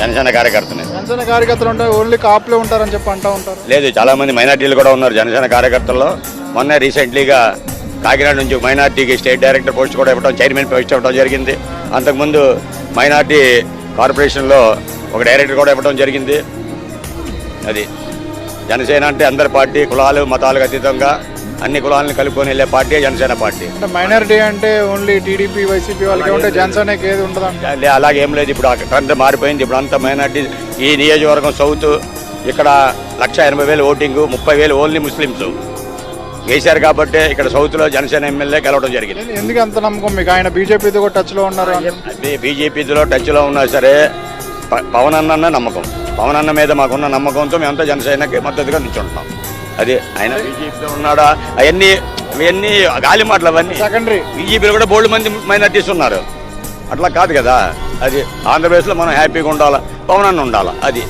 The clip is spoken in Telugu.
జనసేన కార్యకర్తనే. జనసేన కార్యకర్తలు ఉంటారు, ఓన్లీ కాపులే ఉంటారని చెప్పి అంటూ ఉంటారు. లేదు, చాలా మంది మైనార్టీలు కూడా ఉన్నారు జనసేన కార్యకర్తల్లో. మొన్న రీసెంట్లీగా కాకినాడ నుంచి మైనార్టీకి స్టేట్ డైరెక్టర్ పోస్ట్ కూడా ఇవ్వడం, చైర్మన్ పోస్ట్ ఇవ్వడం జరిగింది. అంతకుముందు మైనార్టీ కార్పొరేషన్లో ఒక డైరెక్టర్ కూడా ఇవ్వడం జరిగింది. అది జనసేన అంటే అందరి పార్టీ, కులాలు మతాలకు అతీతంగా అన్ని కులాలను కలుపుకొని వెళ్ళే పార్టీ జనసేన పార్టీ. అంటే మైనారిటీ అంటే ఓన్లీ టీడీపీ వైసీపీ వాళ్ళకి ఉంటే జనసేనకి ఏది ఉంటుంది? అలాగేం లేదు. ఇప్పుడు అక్కడ మారిపోయింది. ఇప్పుడు అంతా మైనార్టీ. ఈ నియోజకవర్గం సౌత్, ఇక్కడ 1,80,000 ఓటింగు, 30,000 ఓన్లీ ముస్లిమ్స్ వేశారు కాబట్టి ఇక్కడ సౌత్లో జనసేన ఎమ్మెల్యే గెలవడం జరిగింది. ఎందుకు అంత నమ్మకం మీకు? ఆయన బీజేపీతో కూడా టచ్లో ఉన్నారు. అదే బీజేపీలో టచ్లో ఉన్నా సరే పవన్ అన్న నమ్మకం, పవన్ అన్న మీద మాకున్న నమ్మకంతో మేమంతా జనసేనకి మద్దతుగా నిల్చుంటున్నాం. అది ఆయన బీజేపీలో ఉన్నాడా అవన్నీ గాలి మాటలు. అవన్నీ సెకండరీ. బీజేపీలో కూడా బోల్డ్ మంది మైనార్టీస్ ఉన్నారు. అట్లా కాదు కదా. అది ఆంధ్రప్రదేశ్లో మనం హ్యాపీగా ఉండాలా, పవన్ అన్న ఉండాలా. అది